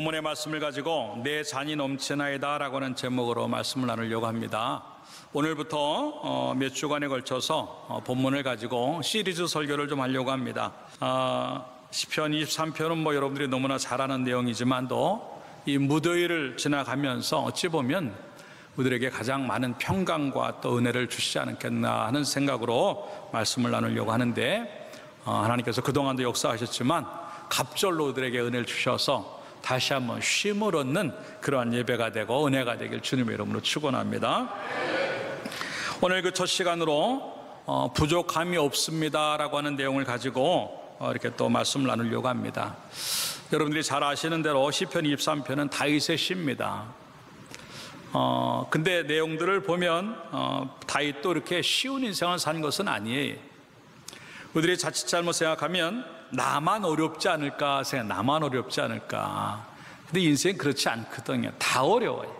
본문의 말씀을 가지고 내 잔이 넘치나이다 라고 하는 제목으로 말씀을 나누려고 합니다. 오늘부터 몇 주간에 걸쳐서 본문을 가지고 시리즈 설교를 좀 하려고 합니다. 시편 23편은 여러분들이 너무나 잘 아는 내용이지만도 이 무더위를 지나가면서 어찌 보면 우리에게 가장 많은 평강과 또 은혜를 주시지 않겠나 하는 생각으로 말씀을 나누려고 하는데, 하나님께서 그동안도 역사하셨지만 갑절로 우리에게 은혜를 주셔서 다시 한번 쉼을 얻는 그러한 예배가 되고 은혜가 되길 주님의 이름으로 축원합니다. 오늘 그 첫 시간으로 부족함이 없습니다 라고 하는 내용을 가지고 이렇게 또 말씀을 나누려고 합니다. 여러분들이 잘 아시는 대로 시편 23편은 다윗의 시입니다. 근데 내용들을 보면 다윗도 이렇게 쉬운 인생을 산 것은 아니에요. 우리들이 자칫 잘못 생각하면 나만 어렵지 않을까 나만 어렵지 않을까. 근데 인생 그렇지 않거든요. 다 어려워요.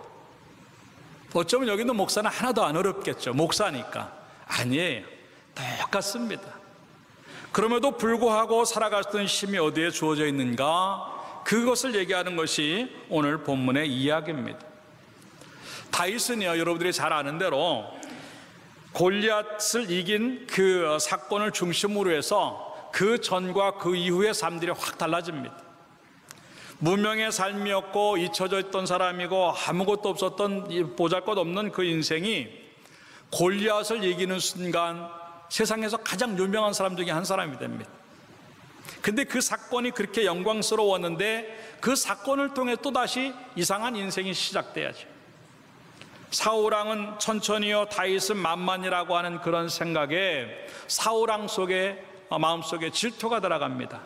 어쩌면 여기 있는 목사는 하나도 안 어렵겠죠. 목사니까. 아니에요. 똑같습니다. 그럼에도 불구하고 살아갔던 힘이 어디에 주어져 있는가, 그것을 얘기하는 것이 오늘 본문의 이야기입니다. 다윗은요, 여러분들이 잘 아는 대로 골리앗을 이긴 그 사건을 중심으로 해서 그 전과 그 이후의 삶들이 확 달라집니다. 무명의 삶이었고 잊혀져 있던 사람이고 아무것도 없었던 보잘것없는 그 인생이 골리앗을 이기는 순간 세상에서 가장 유명한 사람 중에 한 사람이 됩니다. 근데 그 사건이 그렇게 영광스러웠는데 그 사건을 통해 또다시 이상한 인생이 시작돼야죠. 사울왕은 천천히요, 다윗은 만만이라고 하는 그런 생각에 사울왕 속에 마음속에 질투가 들어갑니다.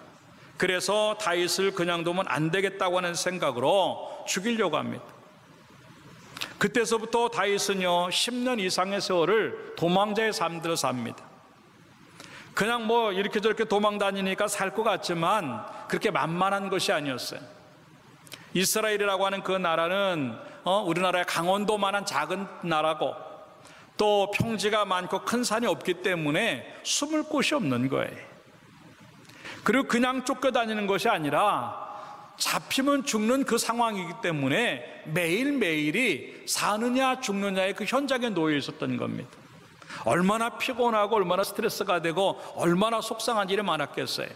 그래서 다윗을 그냥 두면 안 되겠다고 하는 생각으로 죽이려고 합니다. 그때서부터 다윗은요 10년 이상의 세월을 도망자의 삶들을 삽니다. 그냥 이렇게 저렇게 도망 다니니까 살 것 같지만 그렇게 만만한 것이 아니었어요. 이스라엘이라고 하는 그 나라는 우리나라의 강원도만한 작은 나라고 또 평지가 많고 큰 산이 없기 때문에 숨을 곳이 없는 거예요. 그리고 그냥 쫓겨다니는 것이 아니라 잡히면 죽는 그 상황이기 때문에 매일매일이 사느냐 죽느냐의 그 현장에 놓여 있었던 겁니다. 얼마나 피곤하고 얼마나 스트레스가 되고 얼마나 속상한 일이 많았겠어요.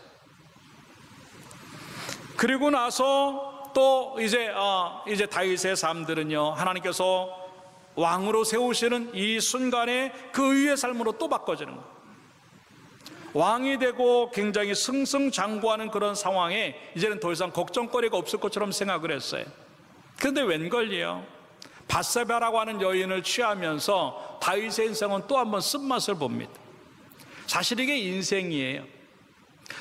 그리고 나서 또 이제 다윗의 삶들은요, 하나님께서 왕으로 세우시는 이 순간에 그 위의 삶으로 또 바꿔지는 거예요. 왕이 되고 굉장히 승승장구하는 그런 상황에 이제는 더 이상 걱정거리가 없을 것처럼 생각을 했어요. 그런데 웬걸요, 밧세바라고 하는 여인을 취하면서 다윗의 인생은 또 한번 쓴맛을 봅니다. 사실 이게 인생이에요.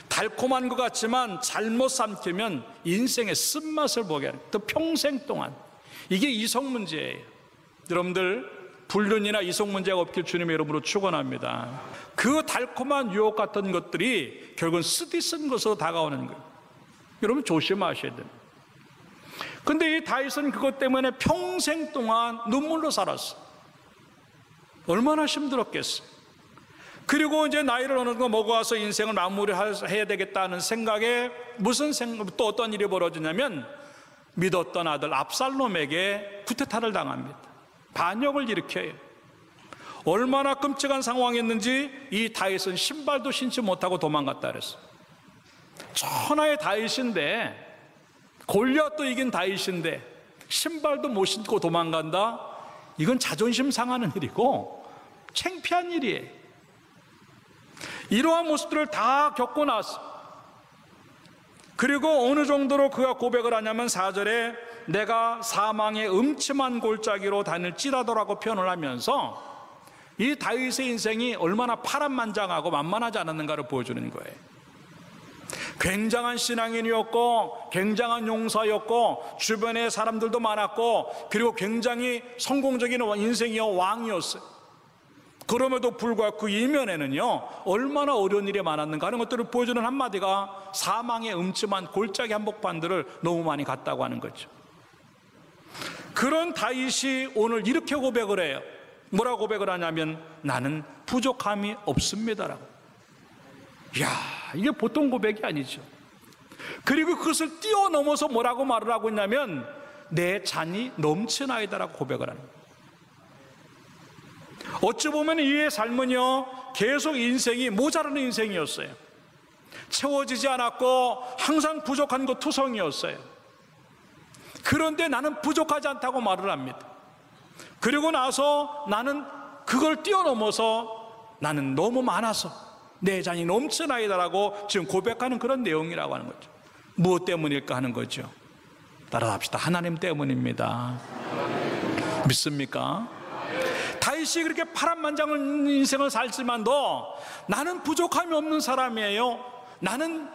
달콤한 것 같지만 잘못 삼키면 인생의 쓴맛을 보게 하는, 또 평생 동안. 이게 이성 문제예요. 여러분들 불륜이나 이성 문제가 없길 주님의 이름으로 축원합니다. 그 달콤한 유혹 같은 것들이 결국은 쓰디쓴 것으로 다가오는 거예요. 여러분 조심하셔야 돼요. 근데 이 다윗은 그것 때문에 평생 동안 눈물로 살았어. 얼마나 힘들었겠어요. 그리고 이제 나이를 어느 정도 먹어와서 인생을 마무리해야 되겠다는 생각에 또 어떤 일이 벌어지냐면 믿었던 아들 압살롬에게 쿠데타를 당합니다. 반역을 일으켜요. 얼마나 끔찍한 상황이었는지 이 다윗은 신발도 신지 못하고 도망갔다 그랬어요. 천하의 다윗인데, 골리앗도 이긴 다윗인데 신발도 못 신고 도망간다? 이건 자존심 상하는 일이고 창피한 일이에요. 이러한 모습들을 다 겪고 나서, 그리고 어느 정도로 그가 고백을 하냐면 4절에 내가 사망의 음침한 골짜기로 다닐지라도라고 표현을 하면서 이 다윗의 인생이 얼마나 파란만장하고 만만하지 않았는가를 보여주는 거예요. 굉장한 신앙인이었고 굉장한 용사였고 주변에 사람들도 많았고 그리고 굉장히 성공적인 인생이요, 왕이었어요. 그럼에도 불구하고 그 이면에는요 얼마나 어려운 일이 많았는가 하는 것들을 보여주는 한마디가 사망의 음침한 골짜기 한복판들을 너무 많이 갔다고 하는 거죠. 그런 다윗이 오늘 이렇게 고백을 해요. 뭐라고 고백을 하냐면 나는 부족함이 없습니다라고. 이야, 이게 보통 고백이 아니죠. 그리고 그것을 뛰어넘어서 뭐라고 말을 하고 있냐면 내 잔이 넘치나이다라고 고백을 하는 거예요. 어찌 보면 이의 삶은요 계속 인생이 모자라는 인생이었어요. 채워지지 않았고 항상 부족한 것 투성이었어요. 그런데 나는 부족하지 않다고 말을 합니다. 그리고 나서 나는 그걸 뛰어넘어서 나는 너무 많아서 내 잔이 넘치나이다라고 지금 고백하는 그런 내용이라고 하는 거죠. 무엇 때문일까 하는 거죠. 따라합시다. 하나님 때문입니다. 믿습니까? 다윗이 그렇게 파란만장한 인생을 살지만도 나는 부족함이 없는 사람이에요. 나는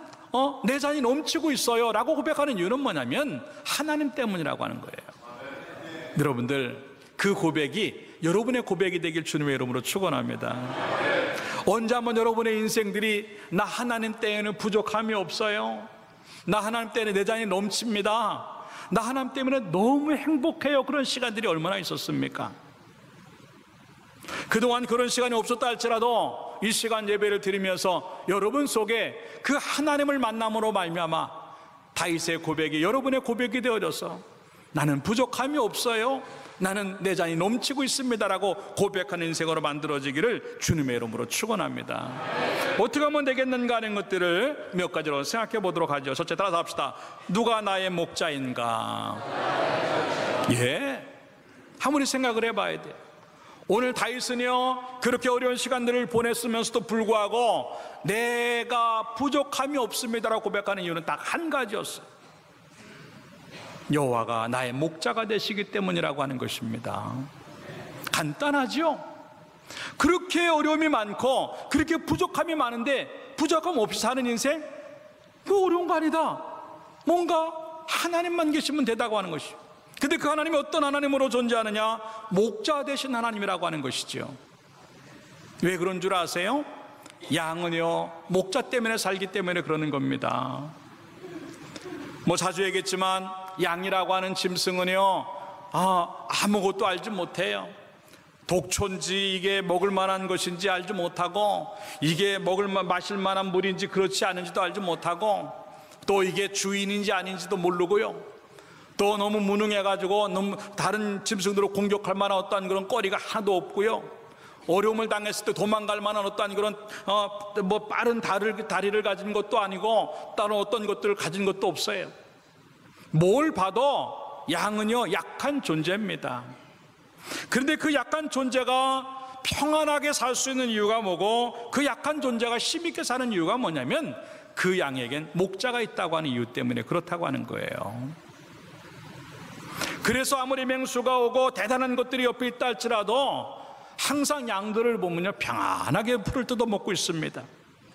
내 잔이 넘치고 있어요 라고 고백하는 이유는 뭐냐면 하나님 때문이라고 하는 거예요. 여러분들, 그 고백이 여러분의 고백이 되길 주님의 이름으로 축원합니다. 언제 한번 여러분의 인생들이 나 하나님 때에는 부족함이 없어요, 나 하나님 때문에 내 잔이 넘칩니다, 나 하나님 때문에 너무 행복해요, 그런 시간들이 얼마나 있었습니까? 그동안 그런 시간이 없었다 할지라도 이 시간 예배를 드리면서 여러분 속에 그 하나님을 만남으로 말미암아 다윗의 고백이 여러분의 고백이 되어져서 나는 부족함이 없어요, 나는 내 잔이 넘치고 있습니다라고 고백하는 인생으로 만들어지기를 주님의 이름으로 축원합니다. 어떻게 하면 되겠는가 하는 것들을 몇 가지로 생각해 보도록 하죠. 첫째, 따라서 합시다. 누가 나의 목자인가? 아무리 생각을 해봐야 돼요. 오늘 다윗은요 그렇게 어려운 시간들을 보냈으면서도 불구하고 내가 부족함이 없습니다라고 고백하는 이유는 딱 한 가지였어요. 여호와가 나의 목자가 되시기 때문이라고 하는 것입니다. 간단하죠? 그렇게 어려움이 많고 그렇게 부족함이 많은데 부족함 없이 사는 인생? 그거 어려운 거 아니다. 뭔가 하나님만 계시면 되다고 하는 것이죠. 근데 그 하나님이 어떤 하나님으로 존재하느냐? 목자 되신 하나님이라고 하는 것이죠. 왜 그런 줄 아세요? 양은요 목자 때문에 살기 때문에 그러는 겁니다. 뭐 자주 얘기했지만 양이라고 하는 짐승은요 아무것도 알지 못해요. 독초인지 이게 먹을 만한 것인지 알지 못하고, 이게 마실 만한 물인지 그렇지 않은지도 알지 못하고, 또 이게 주인인지 아닌지도 모르고요, 또 너무 무능해가지고 너무 다른 짐승들을 공격할 만한 어떠한 그런 거리가 하나도 없고요, 어려움을 당했을 때 도망갈 만한 어떠한 그런 빠른 다리를 가진 것도 아니고 다른 어떤 것들을 가진 것도 없어요. 뭘 봐도 양은요 약한 존재입니다. 그런데 그 약한 존재가 평안하게 살 수 있는 이유가 뭐고, 그 약한 존재가 힘있게 사는 이유가 뭐냐면 그 양에겐 목자가 있다고 하는 이유 때문에 그렇다고 하는 거예요. 그래서 아무리 맹수가 오고 대단한 것들이 옆에 있다 할지라도 항상 양들을 보면요 평안하게 풀을 뜯어 먹고 있습니다.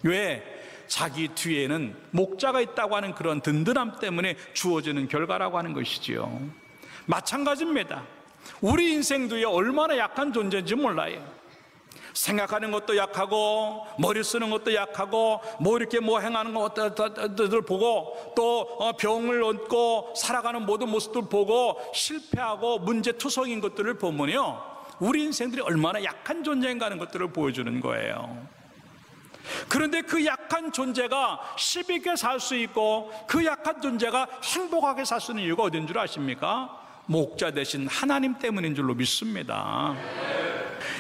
왜? 자기 뒤에는 목자가 있다고 하는 그런 든든함 때문에 주어지는 결과라고 하는 것이지요. 마찬가지입니다. 우리 인생도요 얼마나 약한 존재인지 몰라요. 생각하는 것도 약하고, 머리 쓰는 것도 약하고, 이렇게 행하는 것들 보고, 또 병을 얻고 살아가는 모든 모습들 보고 실패하고 문제투성인 것들을 보면요 우리 인생들이 얼마나 약한 존재인가 하는 것들을 보여주는 거예요. 그런데 그 약한 존재가 힘있게 살 수 있고, 그 약한 존재가 행복하게 살 수 있는 이유가 어딘 줄 아십니까? 목자 되신 하나님 때문인 줄로 믿습니다.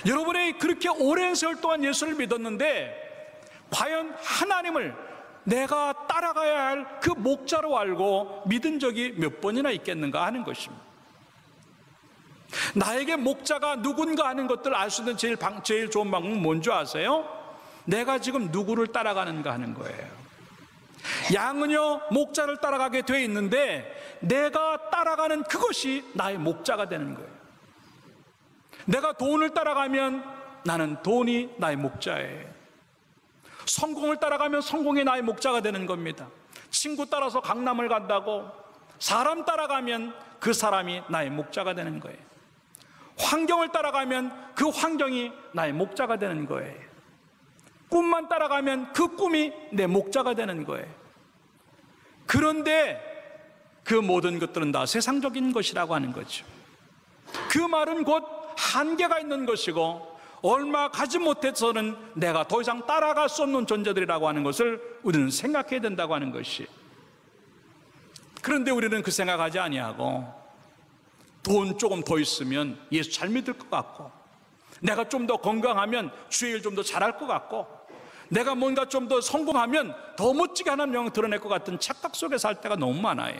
여러분이 그렇게 오랜 세월 동안 예수를 믿었는데 과연 하나님을 내가 따라가야 할 그 목자로 알고 믿은 적이 몇 번이나 있겠는가 하는 것입니다. 나에게 목자가 누군가 하는 것들을 알 수 있는 제일 좋은 방법은 뭔지 아세요? 내가 지금 누구를 따라가는가 하는 거예요. 양은요 목자를 따라가게 돼 있는데 내가 따라가는 그것이 나의 목자가 되는 거예요. 내가 돈을 따라가면 나는 돈이 나의 목자예요. 성공을 따라가면 성공이 나의 목자가 되는 겁니다. 친구 따라서 강남을 간다고 사람 따라가면 그 사람이 나의 목자가 되는 거예요. 환경을 따라가면 그 환경이 나의 목자가 되는 거예요. 꿈만 따라가면 그 꿈이 내 목자가 되는 거예요. 그런데 그 모든 것들은 다 세상적인 것이라고 하는 거죠. 그 말은 곧 한계가 있는 것이고, 얼마 가지 못해서는 내가 더 이상 따라갈 수 없는 존재들이라고 하는 것을 우리는 생각해야 된다고 하는 것이. 그런데 우리는 그 생각하지 아니하고 돈 조금 더 있으면 예수 잘 믿을 것 같고, 내가 좀 더 건강하면 주의 일 좀 더 잘할 것 같고, 내가 뭔가 좀 더 성공하면 더 멋지게 하나님 영광을 드러낼 것 같은 착각 속에 살 때가 너무 많아요.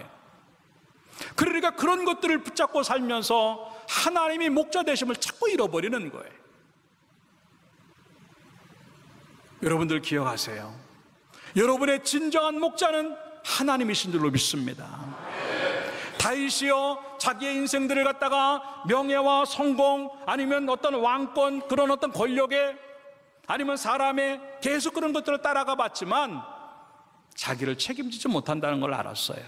그러니까 그런 것들을 붙잡고 살면서 하나님이 목자 되심을 자꾸 잃어버리는 거예요. 여러분들 기억하세요. 여러분의 진정한 목자는 하나님이신 줄로 믿습니다. 다윗이요, 자기의 인생들을 갖다가 명예와 성공, 아니면 어떤 왕권, 그런 어떤 권력에, 아니면 사람의 계속 그런 것들을 따라가 봤지만 자기를 책임지지 못한다는 걸 알았어요.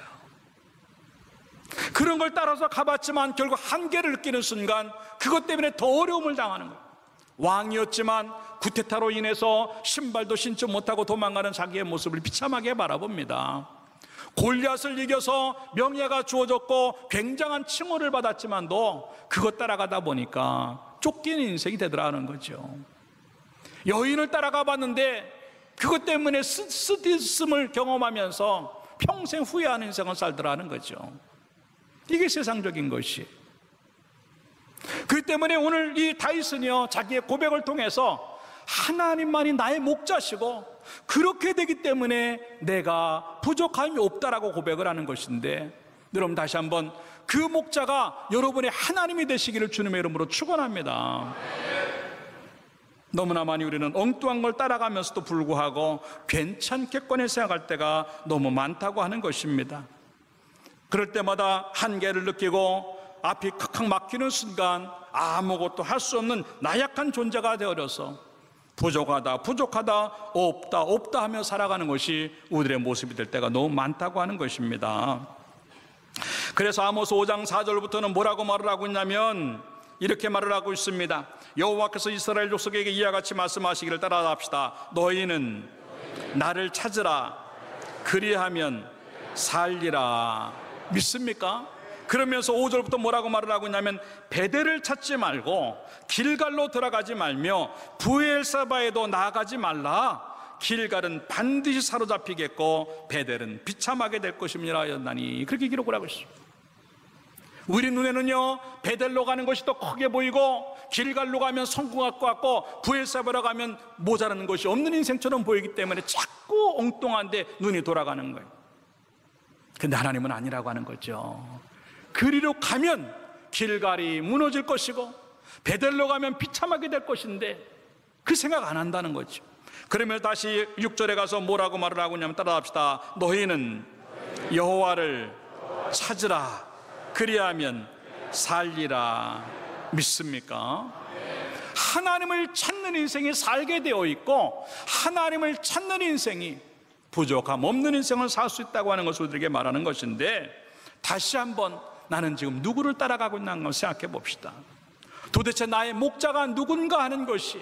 그런 걸 따라서 가봤지만 결국 한계를 느끼는 순간 그것 때문에 더 어려움을 당하는 거예요. 왕이었지만 구테타로 인해서 신발도 신지 못하고 도망가는 자기의 모습을 비참하게 바라봅니다. 골리앗을 이겨서 명예가 주어졌고 굉장한 칭호를 받았지만도 그것 따라가다 보니까 쫓기는 인생이 되더라는 거죠. 여인을 따라가 봤는데 그것 때문에 쓰디씀을 경험하면서 평생 후회하는 인생을 살더라는 거죠. 이게 세상적인 것이. 그렇기 때문에 오늘 이 다윗은요, 자기의 고백을 통해서 하나님만이 나의 목자시고 그렇게 되기 때문에 내가 부족함이 없다라고 고백을 하는 것인데, 여러분 다시 한번 그 목자가 여러분의 하나님이 되시기를 주님의 이름으로 축원합니다. 너무나 많이 우리는 엉뚱한 걸 따라가면서도 불구하고 괜찮겠거니 생각할 때가 너무 많다고 하는 것입니다. 그럴 때마다 한계를 느끼고 앞이 칵칵 막히는 순간 아무것도 할 수 없는 나약한 존재가 되어져서 부족하다 없다 하며 살아가는 것이 우리의 모습이 될 때가 너무 많다고 하는 것입니다. 그래서 아모스 5장 4절부터는 뭐라고 말을 하고 있냐면 이렇게 말을 하고 있습니다. 여호와께서 이스라엘 족속에게 이와 같이 말씀하시기를 따라합시다. 너희는 나를 찾으라, 그리하면 살리라. 믿습니까? 그러면서 5절부터 뭐라고 말을 하고 있냐면 베델을 찾지 말고 길갈로 들어가지 말며 브엘사바에도 나아가지 말라. 길갈은 반드시 사로잡히겠고 베델은 비참하게 될 것임이라 하였나니. 그렇게 기록을 하고 있습니다. 우리 눈에는요, 베델로 가는 것이 더 크게 보이고 길갈로 가면 성공할 것 같고 브엘사바로 가면 모자라는 것이 없는 인생처럼 보이기 때문에 자꾸 엉뚱한데 눈이 돌아가는 거예요. 근데 하나님은 아니라고 하는 거죠. 그리로 가면 길갈이 무너질 것이고 베델로 가면 비참하게 될 것인데 그 생각 안 한다는 거죠. 그러면 다시 6절에 가서 뭐라고 말을 하고 있냐면 따라합시다. 너희는 여호와를 찾으라, 그리하면 살리라. 믿습니까? 하나님을 찾는 인생이 살게 되어 있고 하나님을 찾는 인생이 부족함 없는 인생을 살 수 있다고 하는 것을 우리에게 말하는 것인데, 다시 한번 나는 지금 누구를 따라가고 있는가 생각해 봅시다. 도대체 나의 목자가 누군가 하는 것이,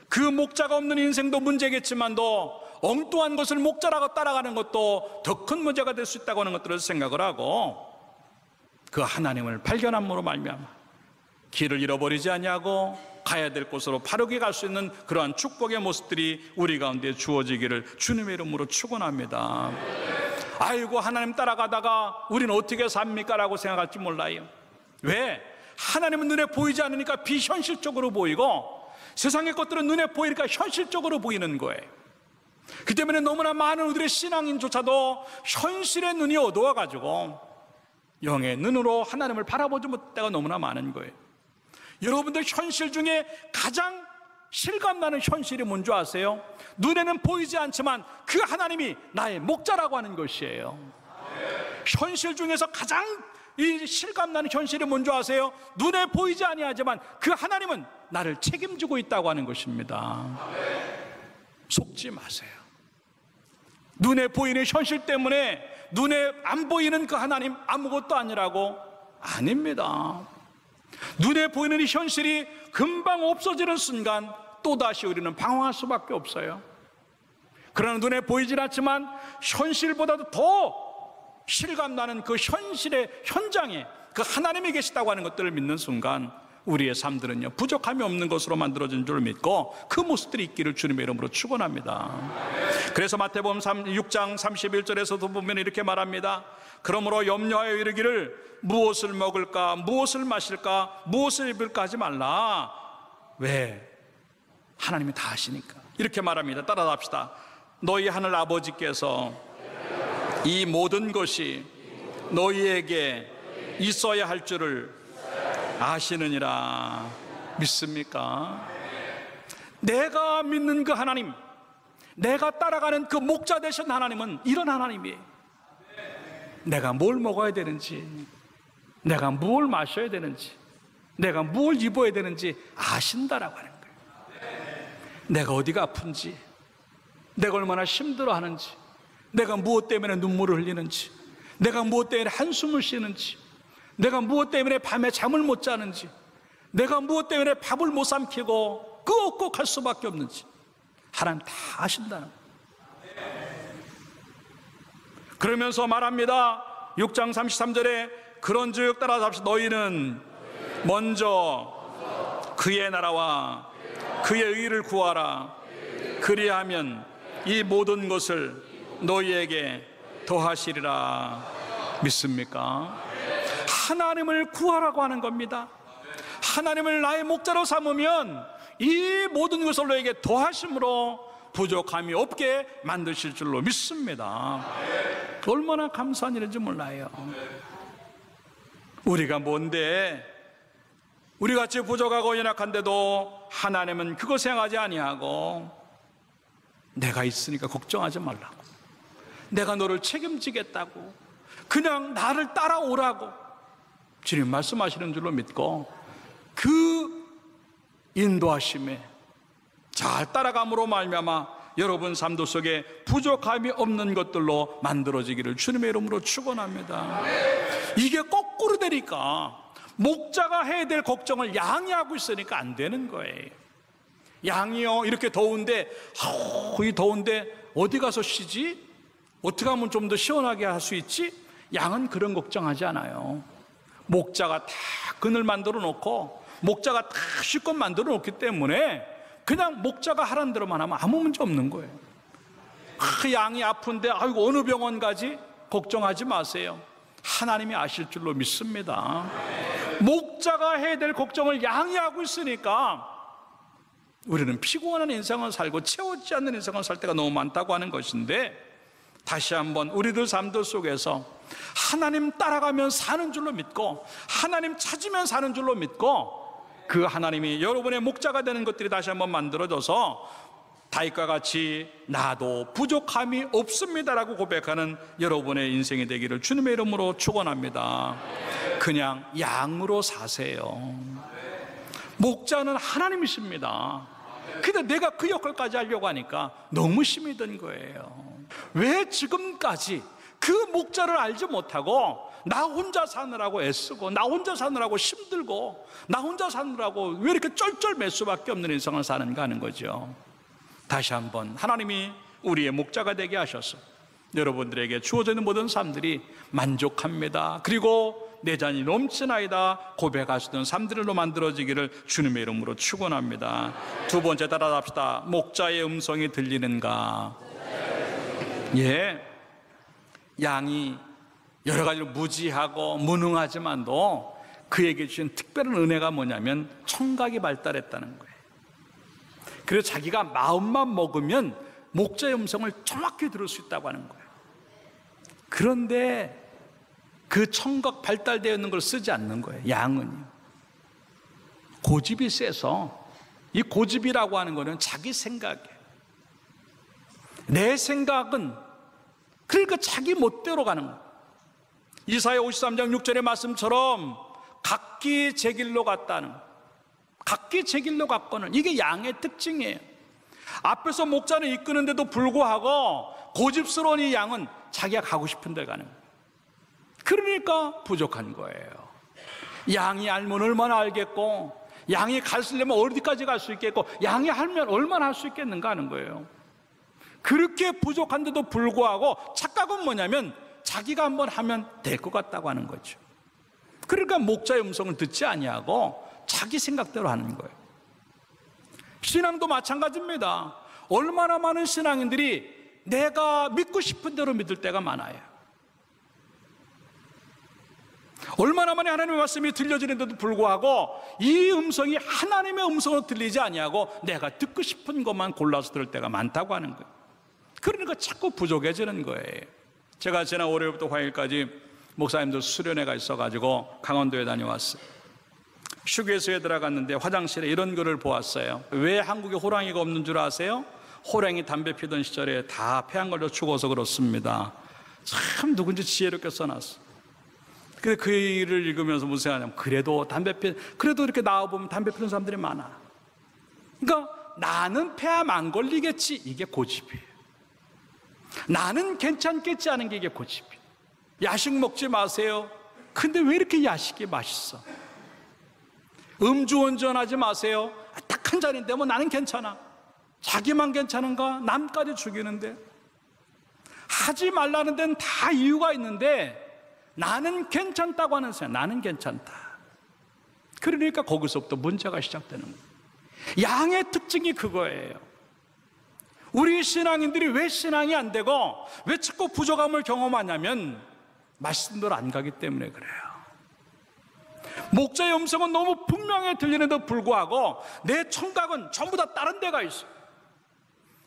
그 목자가 없는 인생도 문제겠지만도 엉뚱한 것을 목자라고 따라가는 것도 더 큰 문제가 될 수 있다고 하는 것들을 생각을 하고 그 하나님을 발견함으로 말미암아 길을 잃어버리지 아니하고 가야 될 곳으로 바르게 갈 수 있는 그러한 축복의 모습들이 우리 가운데 주어지기를 주님의 이름으로 축원합니다. 아이고 하나님 따라가다가 우리는 어떻게 삽니까? 라고 생각할지 몰라요. 왜? 하나님은 눈에 보이지 않으니까 비현실적으로 보이고 세상의 것들은 눈에 보이니까 현실적으로 보이는 거예요. 그 때문에 너무나 많은 우리의 신앙인조차도 현실의 눈이 어두워가지고 영의 눈으로 하나님을 바라보지 못할 때가 너무나 많은 거예요. 여러분들 현실 중에 가장 실감나는 현실이 뭔지 아세요? 눈에는 보이지 않지만 그 하나님이 나의 목자라고 하는 것이에요. 현실 중에서 가장 이 실감나는 현실이 뭔지 아세요? 눈에 보이지 아니하지만 그 하나님은 나를 책임지고 있다고 하는 것입니다. 속지 마세요. 눈에 보이는 현실 때문에 눈에 안 보이는 그 하나님 아무것도 아니라고? 아닙니다. 눈에 보이는 이 현실이 금방 없어지는 순간 또다시 우리는 방황할 수밖에 없어요. 그러나 눈에 보이진 않지만 현실보다도 더 실감나는 그 현실의 현장에 그 하나님이 계시다고 하는 것들을 믿는 순간 우리의 삶들은요 부족함이 없는 것으로 만들어진 줄 믿고 그 모습들이 있기를 주님의 이름으로 축원합니다. 그래서 마태복음 6장 31절에서도 보면 이렇게 말합니다. 그러므로 염려하여 이르기를 무엇을 먹을까 무엇을 마실까 무엇을 입을까 하지 말라. 왜? 하나님이 다 하시니까. 이렇게 말합니다. 따라합시다. 너희 하늘 아버지께서 이 모든 것이 너희에게 있어야 할 줄을 아시느니라. 믿습니까? 내가 믿는 그 하나님, 내가 따라가는 그 목자 되신 하나님은 이런 하나님이에요. 내가 뭘 먹어야 되는지, 내가 뭘 마셔야 되는지, 내가 뭘 입어야 되는지 아신다라고 하는 거예요. 내가 어디가 아픈지, 내가 얼마나 힘들어하는지, 내가 무엇 때문에 눈물을 흘리는지, 내가 무엇 때문에 한숨을 쉬는지, 내가 무엇 때문에 밤에 잠을 못 자는지, 내가 무엇 때문에 밥을 못 삼키고 끄옥끄옥 할 수밖에 없는지 하나님 다 아신다는 거예요. 그러면서 말합니다. 6장 33절에 그런즉 따라잡시다. 너희는 먼저 그의 나라와 그의 의를 구하라. 그리하면 이 모든 것을 너희에게 더하시리라. 믿습니까? 하나님을 구하라고 하는 겁니다. 하나님을 나의 목자로 삼으면 이 모든 것을 너에게 더하심으로 부족함이 없게 만드실 줄로 믿습니다. 얼마나 감사한 일인지 몰라요. 우리가 뭔데, 우리같이 부족하고 연약한데도 하나님은 그것을 행하지 아니하고 내가 있으니까 걱정하지 말라고, 내가 너를 책임지겠다고, 그냥 나를 따라오라고 주님 말씀하시는 줄로 믿고 그 인도하심에 잘 따라감으로 말미암아 여러분 삶도 속에 부족함이 없는 것들로 만들어지기를 주님의 이름으로 축원합니다. 이게 거꾸로 되니까 목자가 해야 될 걱정을 양이 하고 있으니까 안 되는 거예요. 양이요, 이렇게 더운데, 이 더운데 어디 가서 쉬지? 어떻게 하면 좀 더 시원하게 할 수 있지? 양은 그런 걱정하지 않아요. 목자가 다 그늘 만들어 놓고 목자가 다 실컷 만들어 놓기 때문에 그냥 목자가 하라는 대로만 하면 아무 문제 없는 거예요. 양이 아픈데 아이고 어느 병원 가지? 걱정하지 마세요. 하나님이 아실 줄로 믿습니다. 목자가 해야 될 걱정을 양이 하고 있으니까 우리는 피곤한 인생을 살고 채워지지 않는 인생을 살 때가 너무 많다고 하는 것인데, 다시 한번 우리들 삶들 속에서 하나님 따라가면 사는 줄로 믿고 하나님 찾으면 사는 줄로 믿고 그 하나님이 여러분의 목자가 되는 것들이 다시 한번 만들어져서 다윗과 같이 나도 부족함이 없습니다라고 고백하는 여러분의 인생이 되기를 주님의 이름으로 축원합니다. 그냥 양으로 사세요. 목자는 하나님이십니다. 근데 내가 그 역할까지 하려고 하니까 너무 힘이 든 거예요. 왜 지금까지 그 목자를 알지 못하고 나 혼자 사느라고 애쓰고 나 혼자 사느라고 힘들고 나 혼자 사느라고 왜 이렇게 쩔쩔맬 수밖에 없는 인생을 사는가 하는 거죠. 다시 한번 하나님이 우리의 목자가 되게 하셔서 여러분들에게 주어져 있는 모든 삶들이 만족합니다, 그리고 내 잔이 넘치나이다 고백할 수 있는 삶들로 만들어지기를 주님의 이름으로 축원합니다. 두 번째 따라합시다. 목자의 음성이 들리는가? 예, 양이 여러 가지로 무지하고 무능하지만도 그에게 주신 특별한 은혜가 뭐냐면 청각이 발달했다는 거예요. 그래서 자기가 마음만 먹으면 목자의 음성을 정확히 들을 수 있다고 하는 거예요. 그런데 그 청각 발달되어 있는 걸 쓰지 않는 거예요. 양은요, 고집이 세서, 이 고집이라고 하는 거는 자기 생각이에요. 내 생각은 그러니까 자기 멋대로 가는 거예요. 이사야 53장 6절의 말씀처럼 각기 제 길로 갔다는, 각기 제 길로 갔거는, 이게 양의 특징이에요. 앞에서 목자는 이끄는데도 불구하고 고집스러운 이 양은 자기가 가고 싶은 데 가는 거예요. 그러니까 부족한 거예요. 양이 알면 얼마나 알겠고, 양이 가르치려면 어디까지 갈 수 있겠고, 양이 알면 얼마나 할 수 있겠는가 하는 거예요. 그렇게 부족한데도 불구하고 착각은 뭐냐면 자기가 한번 하면 될 것 같다고 하는 거죠. 그러니까 목자의 음성을 듣지 아니하고 자기 생각대로 하는 거예요. 신앙도 마찬가지입니다. 얼마나 많은 신앙인들이 내가 믿고 싶은 대로 믿을 때가 많아요. 얼마나 많이 하나님의 말씀이 들려지는데도 불구하고 이 음성이 하나님의 음성으로 들리지 아니하고 내가 듣고 싶은 것만 골라서 들을 때가 많다고 하는 거예요. 그러니까 자꾸 부족해지는 거예요. 제가 지난 월요일부터 화요일까지 목사님들 수련회가 있어가지고 강원도에 다녀왔어요. 휴게소에 들어갔는데 화장실에 이런 글을 보았어요. 왜 한국에 호랑이가 없는 줄 아세요? 호랑이 담배 피던 시절에 다 폐암 걸려 죽어서 그렇습니다. 참 누군지 지혜롭게 써놨어. 근데 그 일을 읽으면서 무슨 생각하냐면 그래도 이렇게 나와보면 담배 피는 사람들이 많아. 그러니까 나는 폐암 안 걸리겠지, 이게 고집이에요. 나는 괜찮겠지 하는 게 이게 고집이에요. 야식 먹지 마세요. 근데 왜 이렇게 야식이 맛있어? 음주운전하지 마세요. 딱 한 잔인데 뭐 나는 괜찮아. 자기만 괜찮은가? 남까지 죽이는데. 하지 말라는 데는 다 이유가 있는데 나는 괜찮다고 하는 사람, 나는 괜찮다. 그러니까 거기서부터 문제가 시작되는 거예요. 양의 특징이 그거예요. 우리 신앙인들이 왜 신앙이 안 되고 왜 자꾸 부족함을 경험하냐면 말씀대로 안 가기 때문에 그래요. 목자의 음성은 너무 분명히 들리는데도 불구하고 내 청각은 전부 다 다른 데가 있어요.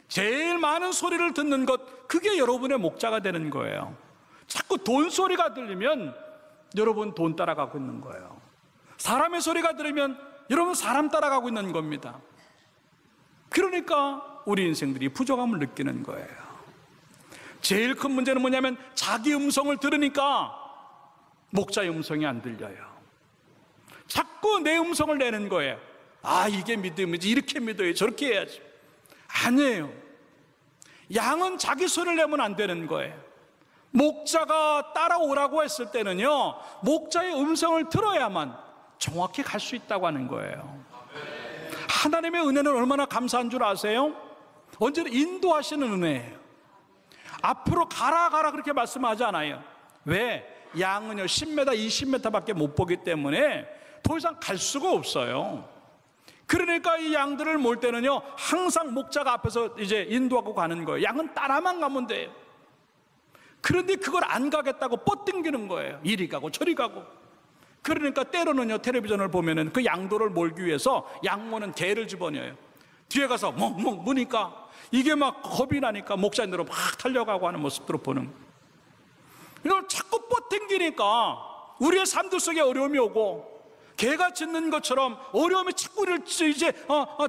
제일 많은 소리를 듣는 것, 그게 여러분의 목자가 되는 거예요. 자꾸 돈 소리가 들리면 여러분 돈 따라가고 있는 거예요. 사람의 소리가 들으면 여러분 사람 따라가고 있는 겁니다. 그러니까 우리 인생들이 부족함을 느끼는 거예요. 제일 큰 문제는 뭐냐면 자기 음성을 들으니까 목자의 음성이 안 들려요. 자꾸 내 음성을 내는 거예요. 아, 이게 믿음이지, 이렇게 믿어야지, 저렇게 해야지. 아니에요. 양은 자기 소리를 내면 안 되는 거예요. 목자가 따라오라고 했을 때는요, 목자의 음성을 들어야만 정확히 갈 수 있다고 하는 거예요. 하나님의 은혜는 얼마나 감사한 줄 아세요? 언제나 인도하시는 은혜예요. 앞으로 가라 그렇게 말씀하지 않아요. 왜? 양은요 10m, 20m밖에 못 보기 때문에 더 이상 갈 수가 없어요. 그러니까 이 양들을 몰 때는요 항상 목자가 앞에서 이제 인도하고 가는 거예요. 양은 따라만 가면 돼요. 그런데 그걸 안 가겠다고 뻗당기는 거예요. 이리 가고 저리 가고. 그러니까 때로는요 텔레비전을 보면은 그 양도를 몰기 위해서 양모는 개를 집어넣어요. 뒤에 가서 멍멍 무니까 이게 막 겁이 나니까 목자님들은 막 달려가고 하는 모습들을 보는 거예요. 이걸 자꾸 뻗당기니까 우리의 삶들 속에 어려움이 오고 개가 짖는 것처럼 어려움이 자꾸 우리를 이제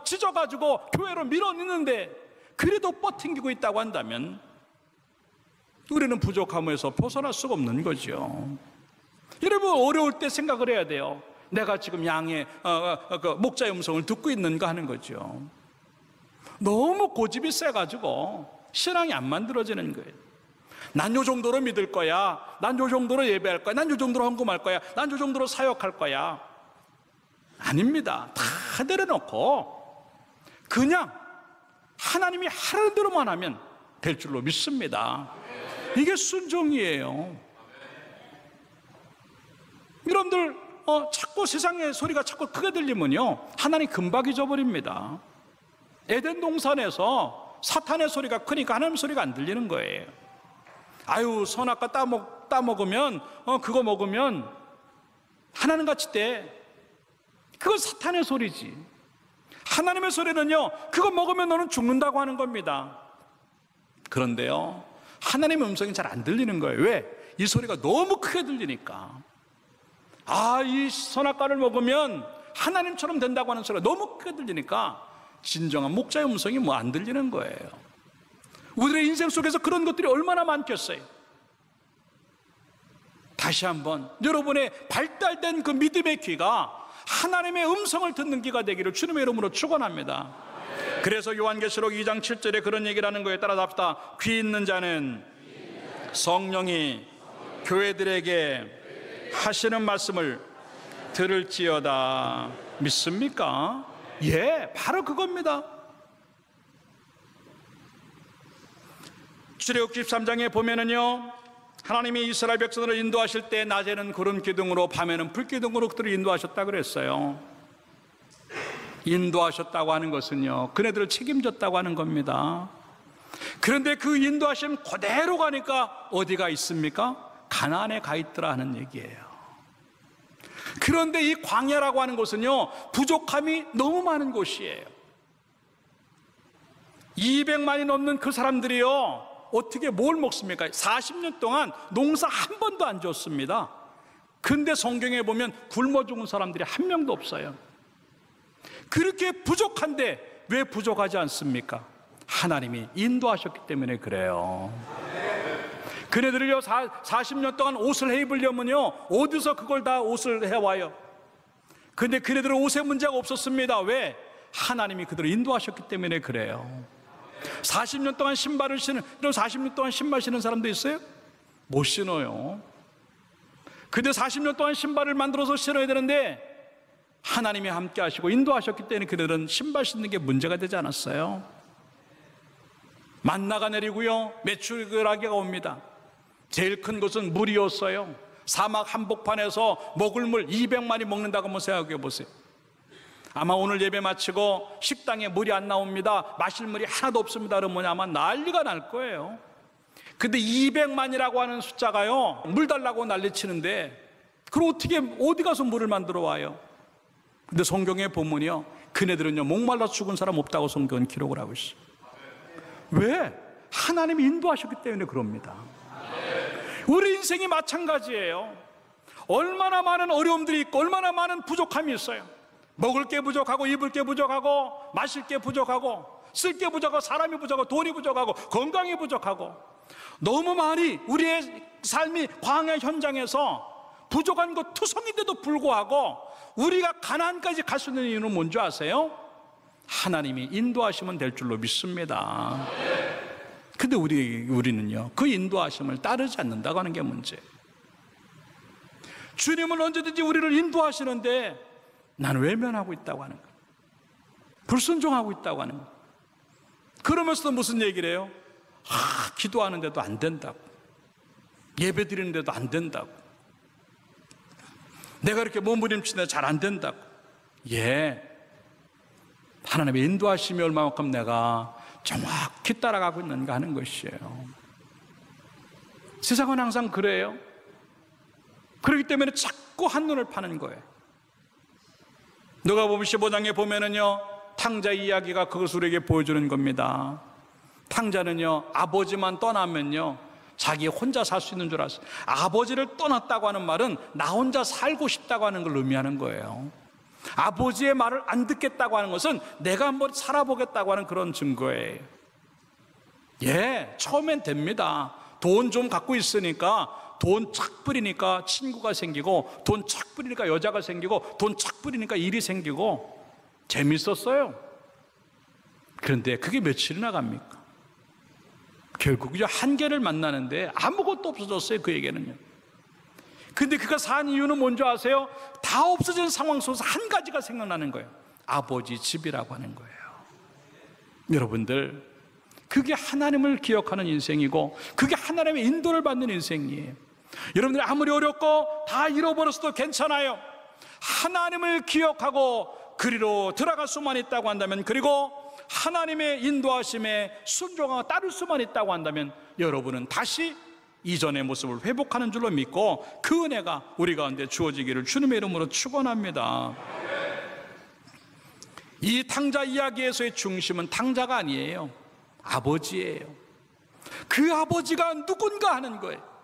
짖어가지고 교회로 밀어넣는데 그래도 뻗당기고 있다고 한다면 우리는 부족함에서 벗어날 수가 없는 거죠. 여러분 어려울 때 생각을 해야 돼요. 내가 지금 양의 목자의 음성을 듣고 있는가 하는 거죠. 너무 고집이 세가지고 신앙이 안 만들어지는 거예요. 난 요 정도로 믿을 거야. 난 요 정도로 예배할 거야. 난 요 정도로 헌금할 거야. 난 요 정도로 사역할 거야. 아닙니다. 다 내려놓고 그냥 하나님이 하라는 대로만 하면 될 줄로 믿습니다. 이게 순종이에요. 여러분들 자꾸 세상의 소리가 자꾸 크게 들리면요 하나님 금방 잊어버립니다. 에덴 동산에서 사탄의 소리가 크니까 하나님 소리가 안 들리는 거예요. 아유 선악과 따먹으면 그거 먹으면 하나님 같이 돼. 그건 사탄의 소리지. 하나님의 소리는요 그거 먹으면 너는 죽는다고 하는 겁니다. 그런데요 하나님의 음성이 잘 안 들리는 거예요. 왜? 이 소리가 너무 크게 들리니까. 이 선악과를 먹으면 하나님처럼 된다고 하는 소리가 너무 크게 들리니까 진정한 목자의 음성이 뭐 안 들리는 거예요. 우리의 인생 속에서 그런 것들이 얼마나 많겠어요. 다시 한번 여러분의 발달된 그 믿음의 귀가 하나님의 음성을 듣는 귀가 되기를 주님의 이름으로 축원합니다. 그래서 요한계시록 2장 7절에 그런 얘기를 하는 거에 따라 답시다. 귀 있는 자는 성령이 교회들에게 하시는 말씀을 들을지어다. 믿습니까? 예, 바로 그겁니다. 출애굽기 13장에 보면은요 하나님이 이스라엘 백성들을 인도하실 때 낮에는 구름 기둥으로 밤에는 불 기둥으로 그들을 인도하셨다 그랬어요. 인도하셨다고 하는 것은요, 그네들을 책임졌다고 하는 겁니다. 그런데 그 인도하심 그대로 가니까 어디가 있습니까? 가나안에 가 있더라 하는 얘기예요. 그런데 이 광야라고 하는 곳은요, 부족함이 너무 많은 곳이에요. 200만이 넘는 그 사람들이요, 어떻게 뭘 먹습니까? 40년 동안 농사 한 번도 안 줬습니다. 근데 성경에 보면 굶어 죽은 사람들이 한 명도 없어요. 그렇게 부족한데 왜 부족하지 않습니까? 하나님이 인도하셨기 때문에 그래요. 그네들을요, 40년 동안 옷을 해 입으려면요, 어디서 그걸 다 옷을 해와요? 근데 그네들은 옷에 문제가 없었습니다. 왜? 하나님이 그들을 인도하셨기 때문에 그래요. 40년 동안 신발을 신은, 이런 40년 동안 신발 신는 사람도 있어요? 못 신어요. 근데 40년 동안 신발을 만들어서 신어야 되는데 하나님이 함께 하시고 인도하셨기 때문에 그들은 신발 신는 게 문제가 되지 않았어요. 만나가 내리고요, 메추라기가 옵니다. 제일 큰 것은 물이었어요. 사막 한복판에서 먹을 물 200만이 먹는다고 한번 생각해 보세요. 아마 오늘 예배 마치고 식당에 물이 안 나옵니다, 마실 물이 하나도 없습니다, 그러면 아마 난리가 날 거예요. 근데 200만이라고 하는 숫자가요, 물 달라고 난리치는데 그럼 어떻게 어디 가서 물을 만들어 와요? 근데 성경에 보면요, 그네들은요, 목말라 죽은 사람 없다고 성경은 기록을 하고 있어요. 왜? 하나님이 인도하셨기 때문에 그럽니다. 우리 인생이 마찬가지예요. 얼마나 많은 어려움들이 있고 얼마나 많은 부족함이 있어요. 먹을 게 부족하고 입을 게 부족하고 마실 게 부족하고 쓸 게 부족하고 사람이 부족하고 돈이 부족하고 건강이 부족하고 너무 많이 우리의 삶이 광야 현장에서 부족한 것 투성인데도 불구하고 우리가 가나안까지 갈 수 있는 이유는 뭔지 아세요? 하나님이 인도하시면 될 줄로 믿습니다. 근데 우리는요, 그 인도하심을 따르지 않는다고 하는 게 문제예요. 주님은 언제든지 우리를 인도하시는데 나는 외면하고 있다고 하는 거예요. 불순종하고 있다고 하는 거예요. 그러면서도 무슨 얘기를 해요? 기도하는데도 안 된다고, 예배 드리는데도 안 된다고, 내가 이렇게 몸부림치는데 잘 안 된다고. 예, 하나님의 인도하심이 얼마만큼 내가 정확히 따라가고 있는가 하는 것이에요. 세상은 항상 그래요. 그렇기 때문에 자꾸 한눈을 파는 거예요. 누가복음 15장에 보면은요, 탕자 이야기가 그것을 우리에게 보여주는 겁니다. 탕자는요, 아버지만 떠나면요, 자기 혼자 살 수 있는 줄 알았어요. 아버지를 떠났다고 하는 말은 나 혼자 살고 싶다고 하는 걸 의미하는 거예요. 아버지의 말을 안 듣겠다고 하는 것은 내가 한번 살아보겠다고 하는 그런 증거예요. 예, 처음엔 됩니다. 돈 좀 갖고 있으니까, 돈 착 뿌리니까 친구가 생기고, 돈 착 뿌리니까 여자가 생기고, 돈 착 뿌리니까 일이 생기고 재밌었어요. 그런데 그게 며칠이나 갑니까? 결국 이제 한계를 만나는데 아무것도 없어졌어요, 그에게는요. 근데 그가 산 이유는 뭔지 아세요? 다 없어진 상황 속에서 한 가지가 생각나는 거예요. 아버지 집이라고 하는 거예요. 여러분들, 그게 하나님을 기억하는 인생이고 그게 하나님의 인도를 받는 인생이에요. 여러분들이 아무리 어렵고 다 잃어버렸어도 괜찮아요. 하나님을 기억하고 그리로 들어갈 수만 있다고 한다면, 그리고 하나님의 인도하심에 순종하고 따를 수만 있다고 한다면 여러분은 다시 이전의 모습을 회복하는 줄로 믿고 그 은혜가 우리 가운데 주어지기를 주님의 이름으로 축원합니다. 이 탕자 이야기에서의 중심은 탕자가 아니에요. 아버지예요. 그 아버지가 누군가 하는 거예요.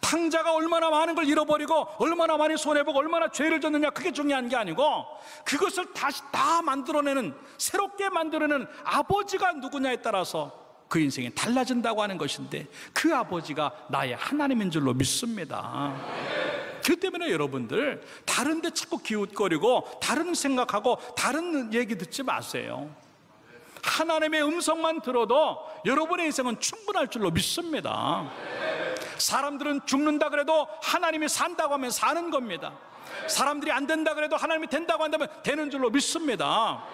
탕자가 얼마나 많은 걸 잃어버리고 얼마나 많이 손해보고 얼마나 죄를 졌느냐, 그게 중요한 게 아니고 그것을 다시 다 만들어내는, 새롭게 만들어내는 아버지가 누구냐에 따라서 그 인생이 달라진다고 하는 것인데, 그 아버지가 나의 하나님인 줄로 믿습니다. 그 때문에 여러분들 다른 데 자꾸 기웃거리고 다른 생각하고 다른 얘기 듣지 마세요. 하나님의 음성만 들어도 여러분의 인생은 충분할 줄로 믿습니다. 사람들은 죽는다 그래도 하나님이 산다고 하면 사는 겁니다. 사람들이 안 된다 그래도 하나님이 된다고 한다면 되는 줄로 믿습니다.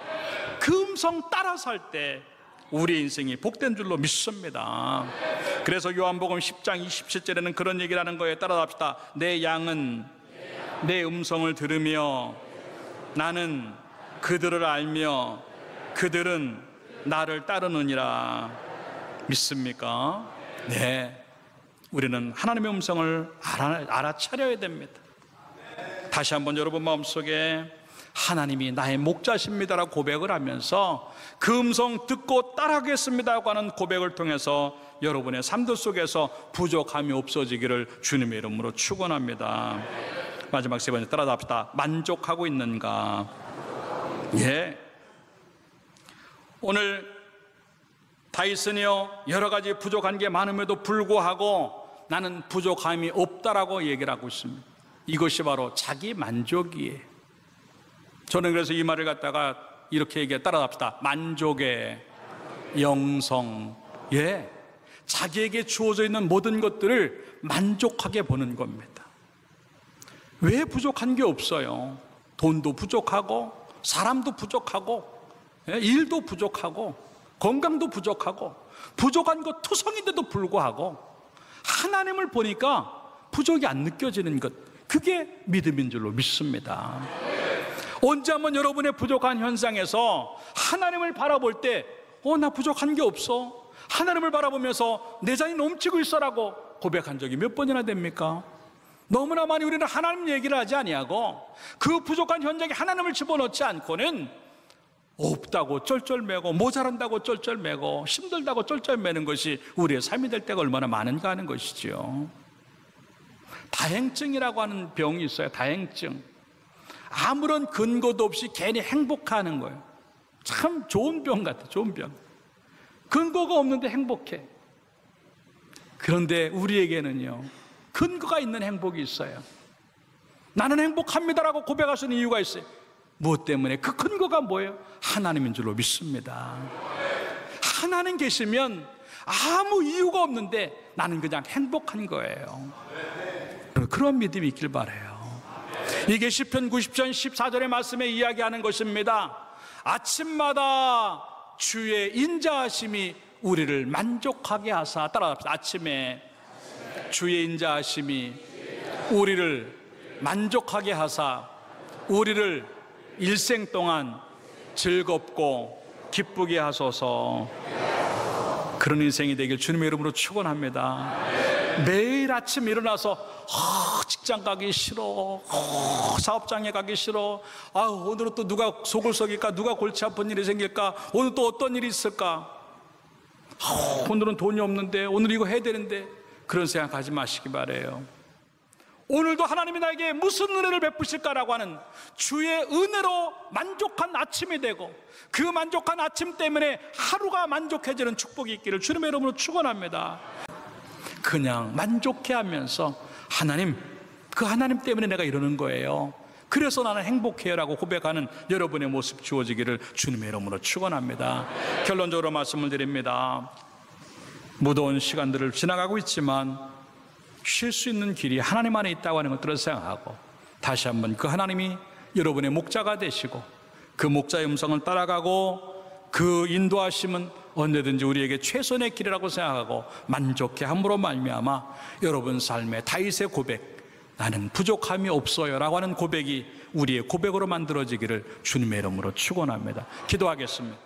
그 음성 따라 살 때 우리 인생이 복된 줄로 믿습니다. 그래서 요한복음 10장 27절에는 그런 얘기를 하는 거예요. 따라합시다. 내 양은 내 음성을 들으며 나는 그들을 알며 그들은 나를 따르느니라. 믿습니까? 네. 우리는 하나님의 음성을 알아차려야 됩니다. 다시 한번 여러분 마음속에 하나님이 나의 목자십니다라고 고백을 하면서 그 음성 듣고 따라하겠습니다라고 하는 고백을 통해서 여러분의 삶들 속에서 부족함이 없어지기를 주님의 이름으로 축원합니다. 마지막 세 번째 따라합시다. 만족하고 있는가? 예. 오늘 다윗은요, 여러 가지 부족한 게 많음에도 불구하고 나는 부족함이 없다라고 얘기를 하고 있습니다. 이것이 바로 자기 만족이에요. 저는 그래서 이 말을 갖다가 이렇게 얘기해 따라합시다. 만족의 영성. 예. 자기에게 주어져 있는 모든 것들을 만족하게 보는 겁니다. 왜 부족한 게 없어요? 돈도 부족하고, 사람도 부족하고, 일도 부족하고, 건강도 부족하고, 부족한 것 투성인데도 불구하고 하나님을 보니까 부족이 안 느껴지는 것, 그게 믿음인 줄로 믿습니다. 언제 한번 여러분의 부족한 현상에서 하나님을 바라볼 때 나 부족한 게 없어, 하나님을 바라보면서 내 잔이 넘치고 있어라고 고백한 적이 몇 번이나 됩니까? 너무나 많이 우리는 하나님 얘기를 하지 아니하고 그 부족한 현장에 하나님을 집어넣지 않고는 없다고 쩔쩔매고, 모자란다고 쩔쩔매고, 힘들다고 쩔쩔매는 것이 우리의 삶이 될 때가 얼마나 많은가 하는 것이지요. 다행증이라고 하는 병이 있어요. 다행증. 아무런 근거도 없이 괜히 행복하는 거예요. 참 좋은 병 같아. 좋은 병. 근거가 없는데 행복해. 그런데 우리에게는요, 근거가 있는 행복이 있어요. 나는 행복합니다라고 고백할 수 있는 이유가 있어요. 무엇 때문에? 그 근거가 뭐예요? 하나님인 줄로 믿습니다. 하나님 계시면 아무 이유가 없는데 나는 그냥 행복한 거예요. 그런 믿음이 있길 바라요. 이게 시편 90편 14절의 말씀에 이야기하는 것입니다. 아침마다 주의 인자하심이 우리를 만족하게 하사. 따라합시다. 아침에 주의 인자하심이 우리를 만족하게 하사 우리를 일생 동안 즐겁고 기쁘게 하소서. 그런 인생이 되길 주님의 이름으로 축원합니다. 매일 아침 일어나서 직장 가기 싫어, 사업장에 가기 싫어, 오늘은 또 누가 속을 썩일까, 누가 골치 아픈 일이 생길까, 오늘 또 어떤 일이 있을까, 오늘은 돈이 없는데, 오늘 이거 해야 되는데, 그런 생각하지 마시기 바라요. 오늘도 하나님이 나에게 무슨 은혜를 베푸실까라고 하는 주의 은혜로 만족한 아침이 되고, 그 만족한 아침 때문에 하루가 만족해지는 축복이 있기를 주님의 이름으로 축원합니다. 그냥 만족해하면서 하나님, 그 하나님 때문에 내가 이러는 거예요, 그래서 나는 행복해요라고 고백하는 여러분의 모습 주어지기를 주님의 이름으로 축원합니다. 결론적으로 말씀을 드립니다. 무더운 시간들을 지나가고 있지만 쉴 수 있는 길이 하나님 안에 있다고 하는 것들을 생각하고 다시 한번 그 하나님이 여러분의 목자가 되시고 그 목자의 음성을 따라가고 그 인도하심은 언제든지 우리에게 최선의 길이라고 생각하고 만족해 함으로 말미암아 여러분 삶의 다윗의 고백, 나는 부족함이 없어요 라고 하는 고백이 우리의 고백으로 만들어지기를 주님의 이름으로 축원합니다. 기도하겠습니다.